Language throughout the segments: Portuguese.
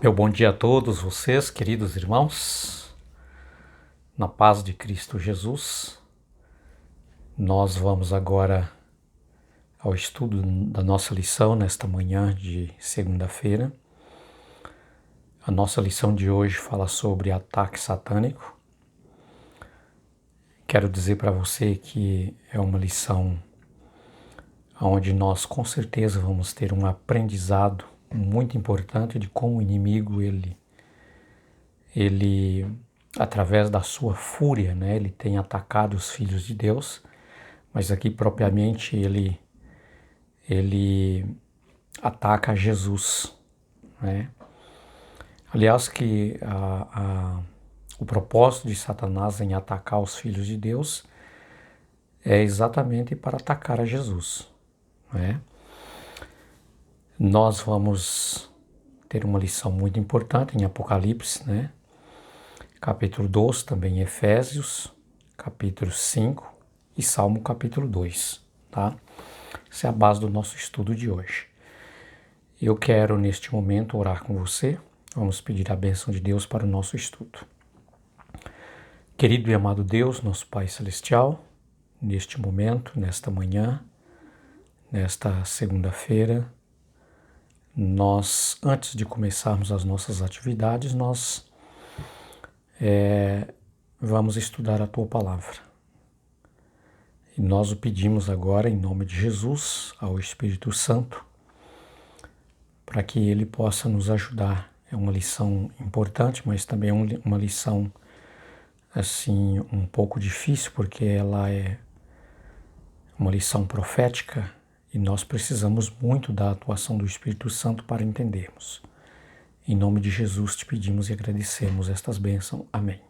Meu bom dia a todos vocês, queridos irmãos, na paz de Cristo Jesus. Nós vamos agora ao estudo da nossa lição nesta manhã de segunda-feira. A nossa lição de hoje fala sobre ataque satânico. Quero dizer para você que é uma lição onde nós com certeza vamos ter um aprendizado muito importante de como o inimigo ele através da sua fúria, ele tem atacado os filhos de Deus, mas aqui propriamente ele ataca Jesus, né? Aliás, que o propósito de Satanás em atacar os filhos de Deus é exatamente para atacar a Jesus, né? Nós vamos ter uma lição muito importante em Apocalipse, né? Capítulo 12, também Efésios, capítulo 5 e Salmo capítulo 2, tá? Essa é a base do nosso estudo de hoje. Eu quero, neste momento, orar com você. Vamos pedir a bênção de Deus para o nosso estudo. Querido e amado Deus, nosso Pai Celestial, neste momento, nesta manhã, nesta segunda-feira, nós, antes de começarmos as nossas atividades, nós vamos estudar a Tua Palavra. E nós o pedimos agora, em nome de Jesus, ao Espírito Santo, para que Ele possa nos ajudar. É uma lição importante, mas também é uma lição, assim, um pouco difícil, porque ela é uma lição profética e nós precisamos muito da atuação do Espírito Santo para entendermos. Em nome de Jesus te pedimos e agradecemos estas bênçãos. Amém.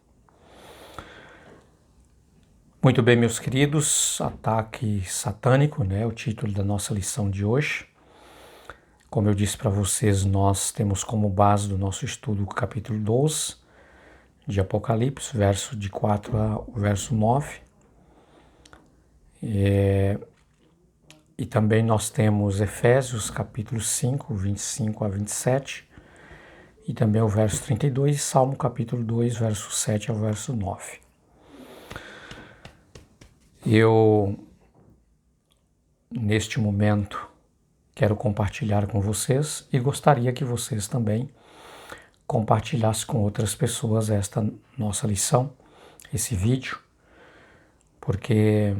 Muito bem, meus queridos, ataque satânico, né? O título da nossa lição de hoje. Como eu disse para vocês, nós temos como base do nosso estudo o capítulo 12 de Apocalipse, verso de 4 ao verso 9. E também nós temos Efésios, capítulo 5, 25 a 27, e também o verso 32, e Salmo, capítulo 2, verso 7 ao verso 9. Eu, neste momento, quero compartilhar com vocês e gostaria que vocês também compartilhassem com outras pessoas esta nossa lição, esse vídeo, porque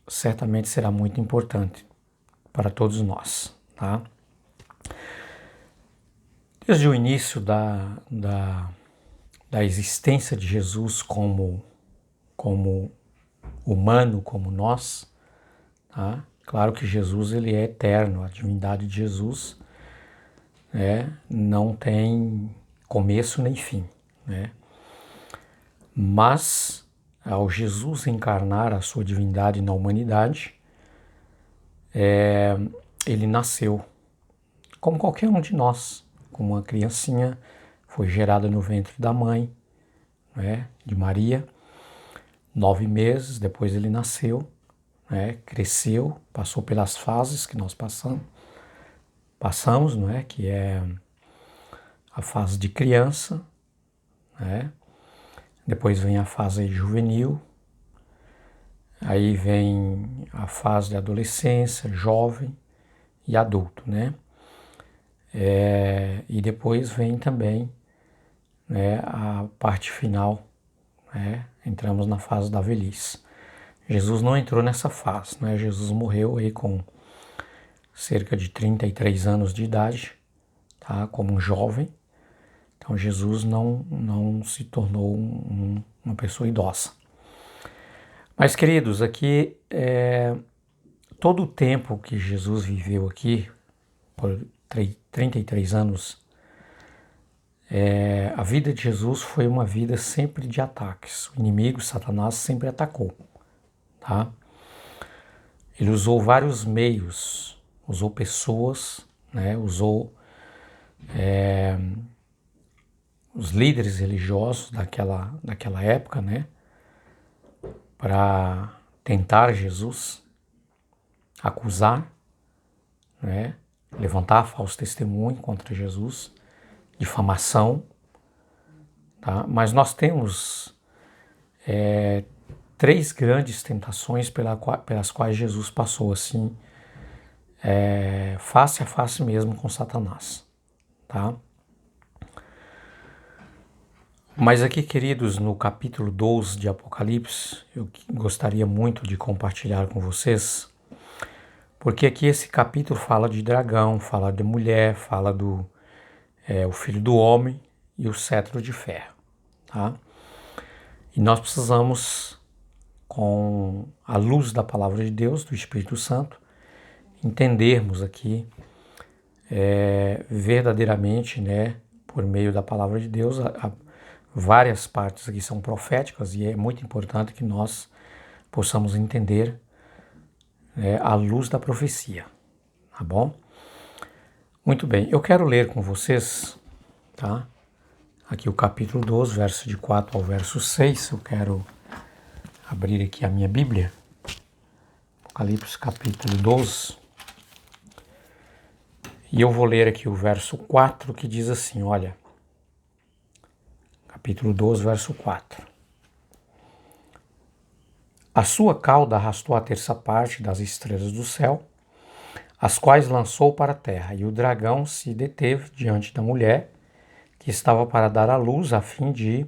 certamente será muito importante para todos nós, tá? Desde o início da existência de Jesus como humano, como nós, tá? Claro que Jesus ele é eterno, a divindade de Jesus não tem começo nem fim, né? Mas ao Jesus encarnar a sua divindade na humanidade, ele nasceu como qualquer um de nós, como uma criancinha, foi gerada no ventre da mãe, de Maria, 9 meses, depois ele nasceu, cresceu, passou pelas fases que nós passamos, que é a fase de criança, depois vem a fase juvenil, aí vem a fase de adolescência, jovem e adulto, e depois vem também a parte final, entramos na fase da velhice. Jesus não entrou nessa fase, Jesus morreu aí com cerca de 33 anos de idade, tá? Como um jovem. Então Jesus não se tornou uma pessoa idosa. Mas, queridos, aqui todo o tempo que Jesus viveu aqui, por 33 anos, a vida de Jesus foi uma vida sempre de ataques. O inimigo, Satanás, sempre atacou, tá? Ele usou vários meios, usou pessoas, usou os líderes religiosos daquela época, para tentar Jesus, acusar, levantar falso testemunho contra Jesus difamação, tá? Mas nós temos três grandes tentações pelas quais Jesus passou assim, face a face mesmo com Satanás, tá? Mas aqui, queridos, no capítulo 12 de Apocalipse, eu gostaria muito de compartilhar com vocês, porque aqui esse capítulo fala de dragão, fala de mulher, fala do o filho do homem e o cetro de ferro, tá? E nós precisamos, com a luz da palavra de Deus, do Espírito Santo, entendermos aqui verdadeiramente, né, por meio da palavra de Deus, várias partes aqui são proféticas e é muito importante que nós possamos entender à luz da profecia, tá bom? Muito bem, eu quero ler com vocês, tá? Aqui o capítulo 12, verso de 4 ao verso 6, eu quero abrir aqui a minha Bíblia, Apocalipse capítulo 12, e eu vou ler aqui o verso 4 que diz assim, olha, capítulo 12, verso 4. A sua cauda arrastou a terça parte das estrelas do céu, as quais lançou para a terra, e o dragão se deteve diante da mulher, que estava para dar à luz, a fim de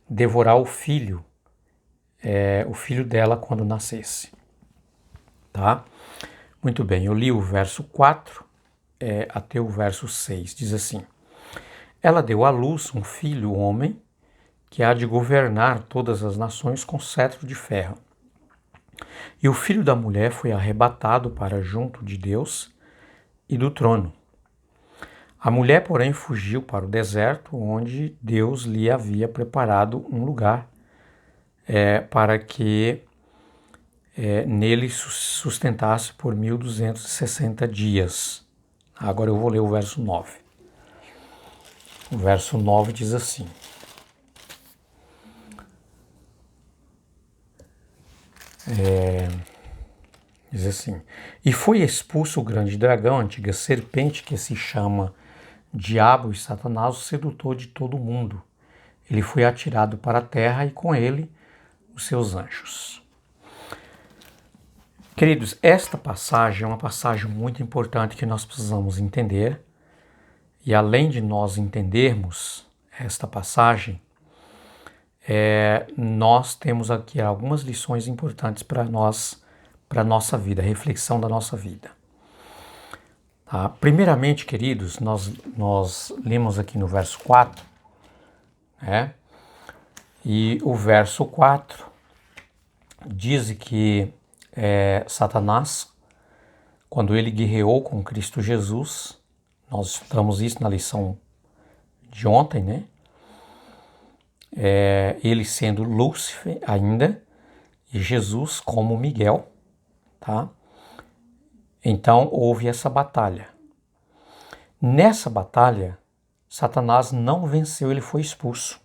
devorar o filho dela quando nascesse. Tá? Muito bem, eu li o verso 4 até o verso 6, diz assim, ela deu à luz um filho, homem, que há de governar todas as nações com cetro de ferro. E o filho da mulher foi arrebatado para junto de Deus e do trono. A mulher, porém, fugiu para o deserto, onde Deus lhe havia preparado um lugar para que nele sustentasse por 1260 dias. Agora eu vou ler o verso 9. O verso 9 diz assim, e foi expulso o grande dragão, a antiga serpente, que se chama Diabo e Satanás, o sedutor de todo o mundo. Ele foi atirado para a terra e com ele os seus anjos. Queridos, esta passagem é uma passagem muito importante que nós precisamos entender. E além de nós entendermos esta passagem, nós temos aqui algumas lições importantes para a nossa vida, a reflexão da nossa vida. Tá? Primeiramente, queridos, nós lemos aqui no verso 4, né? E o verso 4 diz que Satanás, quando ele guerreou com Cristo Jesus, nós estudamos isso na lição de ontem, né? Ele sendo Lúcifer ainda, e Jesus como Miguel, tá? Então houve essa batalha. Nessa batalha, Satanás não venceu, ele foi expulso.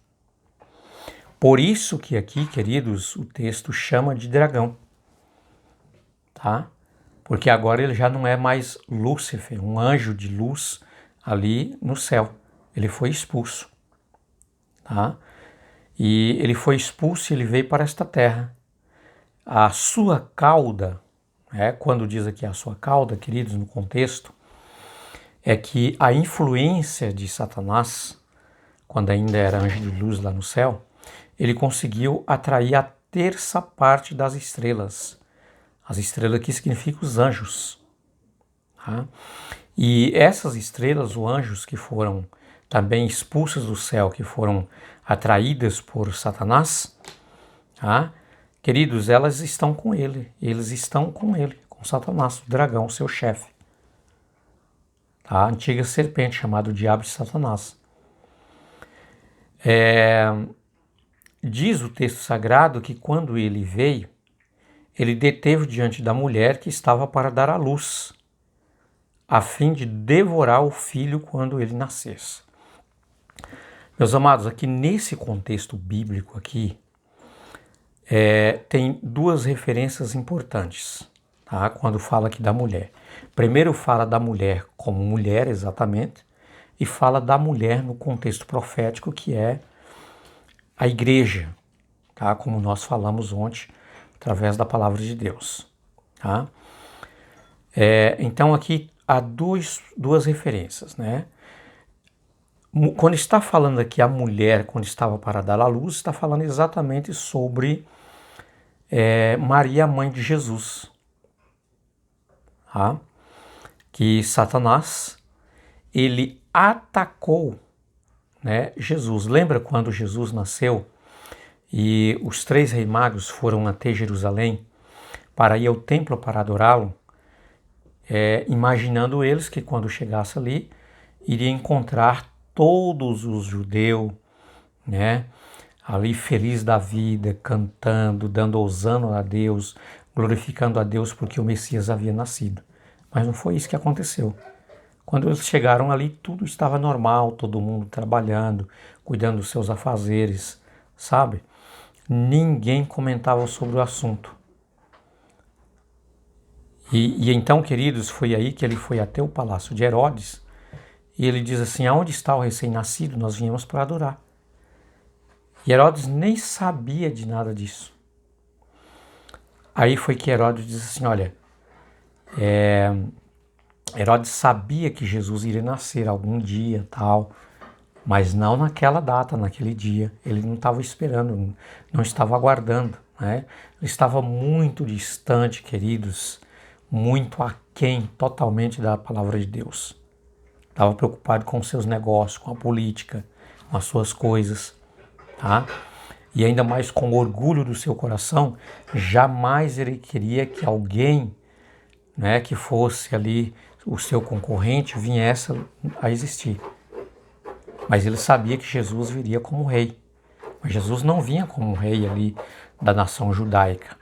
Por isso que aqui, queridos, o texto chama de dragão, tá? Porque agora ele já não é mais Lúcifer, um anjo de luz ali no céu. Ele foi expulso, tá? E ele foi expulso e ele veio para esta terra. A sua cauda, quando diz aqui a sua cauda, queridos, no contexto, é que a influência de Satanás, quando ainda era anjo de luz lá no céu, ele conseguiu atrair a terça parte das estrelas. As estrelas aqui significam os anjos. Tá? E essas estrelas, os anjos que foram também expulsas do céu, que foram atraídas por Satanás, tá? Queridos, elas estão com ele, eles estão com ele, com Satanás, o dragão, seu chefe. Tá? A antiga serpente, chamada Diabo e Satanás. Diz o texto sagrado que quando ele veio, ele deteve diante da mulher que estava para dar à luz, a fim de devorar o filho quando ele nascesse. Meus amados, aqui nesse contexto bíblico aqui, tem duas referências importantes, tá? Quando fala aqui da mulher. Primeiro fala da mulher como mulher, exatamente, e fala da mulher no contexto profético, que é a igreja, tá? Como nós falamos ontem, através da palavra de Deus. Tá? Então aqui há duas referências, né? Quando está falando aqui a mulher, quando estava para dar à luz, está falando exatamente sobre Maria, mãe de Jesus. Tá? Que Satanás, ele atacou, né, Jesus. Lembra quando Jesus nasceu e os 3 reis magos foram até Jerusalém para ir ao templo para adorá-lo, imaginando eles que quando chegasse ali, iria encontrar todos os judeus, né, ali feliz da vida, cantando, dando hosana a Deus, glorificando a Deus porque o Messias havia nascido. Mas não foi isso que aconteceu. Quando eles chegaram ali, tudo estava normal, todo mundo trabalhando, cuidando dos seus afazeres, sabe? Ninguém comentava sobre o assunto. E então, queridos, foi aí que ele foi até o palácio de Herodes e ele diz assim: aonde está o recém-nascido? Nós viemos para adorar. E Herodes nem sabia de nada disso. Aí foi que Herodes disse assim: olha, Herodes sabia que Jesus iria nascer algum dia, tal, mas não naquela data, naquele dia. Ele não estava esperando, não estava aguardando, né? Ele estava muito distante, queridos, muito aquém totalmente da palavra de Deus. Estava preocupado com seus negócios, com a política, com as suas coisas, tá? E ainda mais com o orgulho do seu coração, jamais ele queria que alguém, né, que fosse ali o seu concorrente viesse a existir. Mas ele sabia que Jesus viria como rei. Mas Jesus não vinha como rei ali da nação judaica,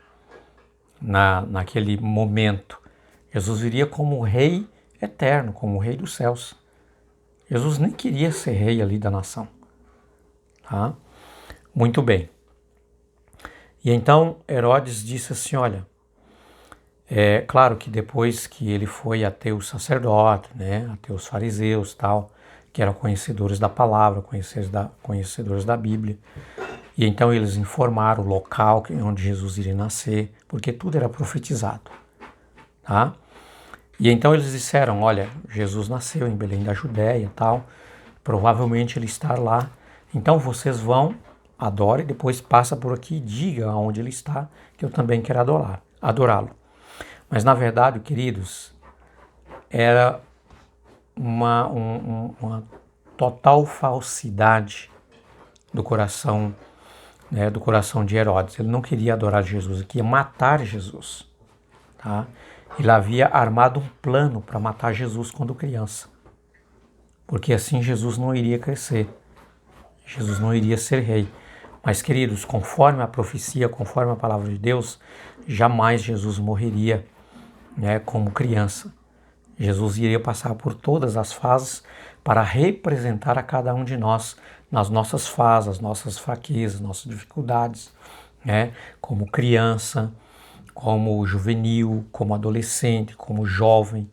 naquele momento. Jesus viria como rei eterno, como rei dos céus. Jesus nem queria ser rei ali da nação. Tá? Muito bem. E então Herodes disse assim, olha, é claro que depois que ele foi até os sacerdotes, né, até os fariseus tal, que eram conhecedores da palavra, conhecedores da Bíblia, e então eles informaram o local onde Jesus iria nascer, porque tudo era profetizado, tá? E então eles disseram, olha, Jesus nasceu em Belém da Judéia tal, provavelmente ele está lá, então vocês vão, adore, depois passa por aqui e diga aonde ele está, que eu também quero adorá-lo. Mas na verdade, queridos, era uma total falsidade do coração, né, do coração de Herodes. Ele não queria adorar Jesus, ele queria matar Jesus. Tá? Ele havia armado um plano para matar Jesus quando criança, porque assim Jesus não iria crescer, Jesus não iria ser rei. Mas, queridos, conforme a profecia, conforme a palavra de Deus, jamais Jesus morreria, né, como criança. Jesus iria passar por todas as fases para representar a cada um de nós nas nossas fases, as nossas fraquezas, nossas dificuldades, né, como criança, como juvenil, como adolescente, como jovem,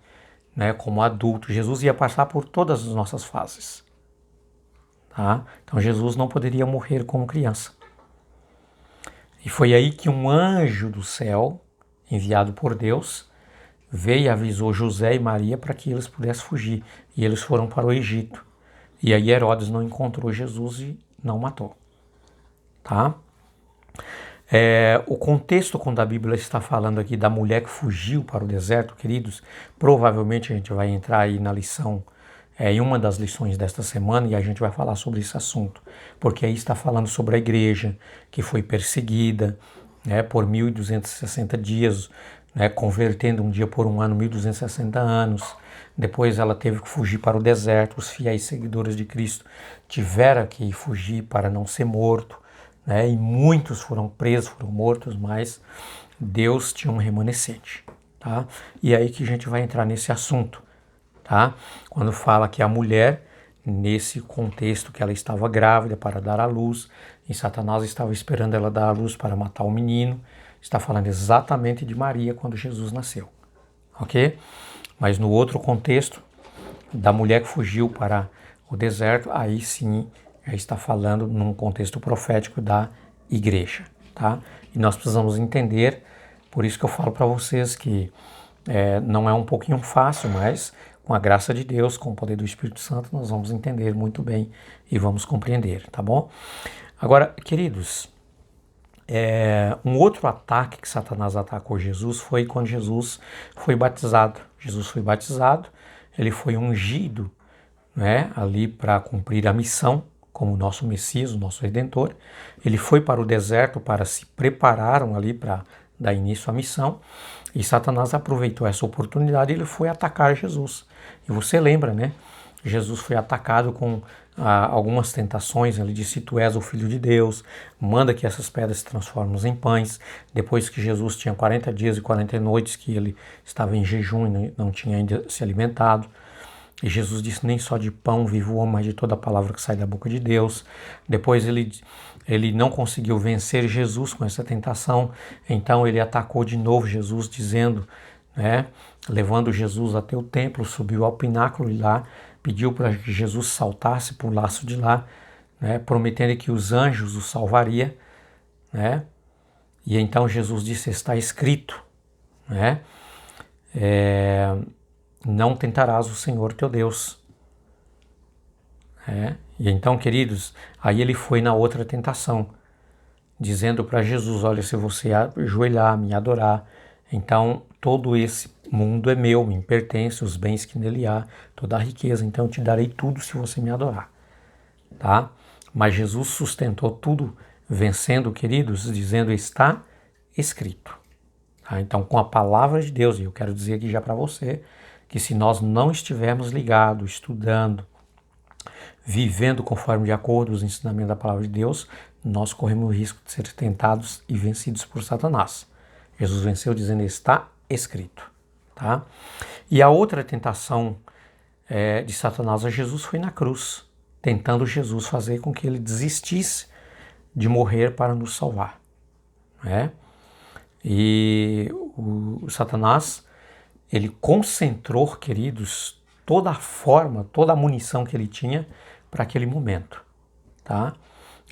né, como adulto. Jesus ia passar por todas as nossas fases. Tá? Então Jesus não poderia morrer como criança. E foi aí que um anjo do céu, enviado por Deus, veio e avisou José e Maria para que eles pudessem fugir. E eles foram para o Egito. E aí Herodes não encontrou Jesus e não matou. Tá? O contexto quando a Bíblia está falando aqui da mulher que fugiu para o deserto, queridos, provavelmente a gente vai entrar aí na lição, em uma das lições desta semana, e a gente vai falar sobre esse assunto, porque aí está falando sobre a igreja que foi perseguida, né, por 1260 dias, né, convertendo um dia por um ano, 1260 anos. Depois ela teve que fugir para o deserto, os fiéis seguidores de Cristo tiveram que fugir para não ser morto, né, e muitos foram presos, foram mortos, mas Deus tinha um remanescente. Tá? E é aí que a gente vai entrar nesse assunto. Tá? Quando fala que a mulher, nesse contexto que ela estava grávida para dar à luz, e Satanás estava esperando ela dar à luz para matar o menino, está falando exatamente de Maria quando Jesus nasceu, ok? Mas no outro contexto, da mulher que fugiu para o deserto, aí sim já está falando num contexto profético da igreja, tá? E nós precisamos entender, por isso que eu falo para vocês que não é um pouquinho fácil, mas com a graça de Deus, com o poder do Espírito Santo, nós vamos entender muito bem e vamos compreender, tá bom? Agora, queridos, um outro ataque que Satanás atacou Jesus foi quando Jesus foi batizado. Jesus foi batizado, ele foi ungido, né, ali para cumprir a missão como nosso Messias, o nosso Redentor. Ele foi para o deserto para se preparar ali para dar início à missão, e Satanás aproveitou essa oportunidade e ele foi atacar Jesus. E você lembra, né? Jesus foi atacado com algumas tentações. Ele disse: tu és o Filho de Deus, manda que essas pedras se transformem em pães. Depois que Jesus tinha 40 dias e 40 noites que ele estava em jejum e não tinha ainda se alimentado. E Jesus disse: nem só de pão vive o homem, mas de toda a palavra que sai da boca de Deus. Depois ele não conseguiu vencer Jesus com essa tentação, então ele atacou de novo Jesus, dizendo, né, levando Jesus até o templo, subiu ao pináculo e lá pediu para que Jesus saltasse, pulasse de lá, né, prometendo que os anjos o salvaria, né? E então Jesus disse: está escrito, né? Não tentarás o Senhor teu Deus. E então, queridos, aí ele foi na outra tentação, dizendo para Jesus: olha, se você ajoelhar, me adorar, então todo esse mundo é meu, me pertence, os bens que nele há, toda a riqueza, então eu te darei tudo se você me adorar, tá? Mas Jesus sustentou tudo, vencendo, queridos, dizendo: está escrito. Tá? Então, com a palavra de Deus, e eu quero dizer aqui já para você, que se nós não estivermos ligados, estudando, vivendo conforme de acordo com os ensinamentos da palavra de Deus, nós corremos o risco de ser tentados e vencidos por Satanás. Jesus venceu dizendo: está escrito. Tá? E a outra tentação de Satanás a Jesus foi na cruz, tentando Jesus fazer com que ele desistisse de morrer para nos salvar. Né? E o Satanás, ele concentrou, queridos, toda a forma, toda a munição que ele tinha para aquele momento, tá?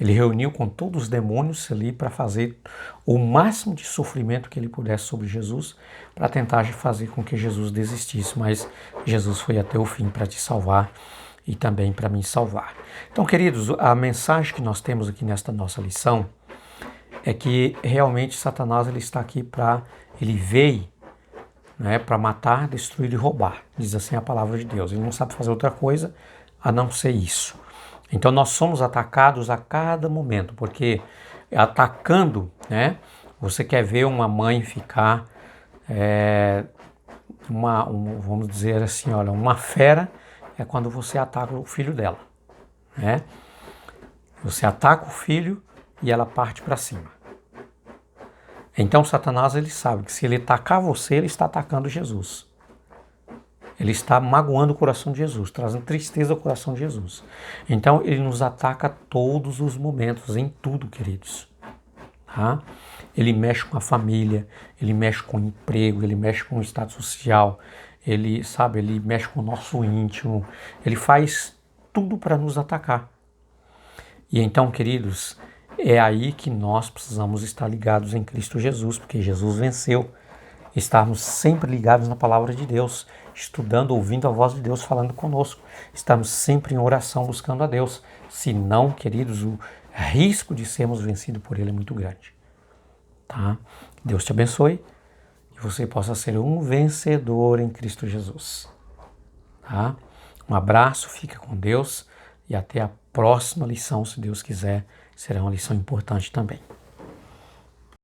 Ele reuniu com todos os demônios ali para fazer o máximo de sofrimento que ele pudesse sobre Jesus, para tentar fazer com que Jesus desistisse, mas Jesus foi até o fim para te salvar e também para me salvar. Então, queridos, a mensagem que nós temos aqui nesta nossa lição é que realmente Satanás ele está aqui ele veio, né, para matar, destruir e roubar, diz assim a palavra de Deus. Ele não sabe fazer outra coisa a não ser isso. Então nós somos atacados a cada momento, porque atacando, né, você quer ver uma mãe ficar, vamos dizer assim, olha, uma fera é quando você ataca o filho dela, né? Você ataca o filho e ela parte para cima. Então Satanás ele sabe que se ele atacar você, ele está atacando Jesus. Ele está magoando o coração de Jesus, trazendo tristeza ao coração de Jesus. Então ele nos ataca a todos os momentos, em tudo, queridos. Tá? Ele mexe com a família, ele mexe com o emprego, ele mexe com o estado social, ele mexe com o nosso íntimo, ele faz tudo para nos atacar. E então, queridos, é aí que nós precisamos estar ligados em Cristo Jesus, porque Jesus venceu. Estarmos sempre ligados na palavra de Deus, estudando, ouvindo a voz de Deus falando conosco. Estamos sempre em oração buscando a Deus. Se não, queridos, o risco de sermos vencidos por Ele é muito grande. Tá? Deus te abençoe e você possa ser um vencedor em Cristo Jesus. Tá? Um abraço, fica com Deus e até a próxima lição, se Deus quiser, será uma lição importante também.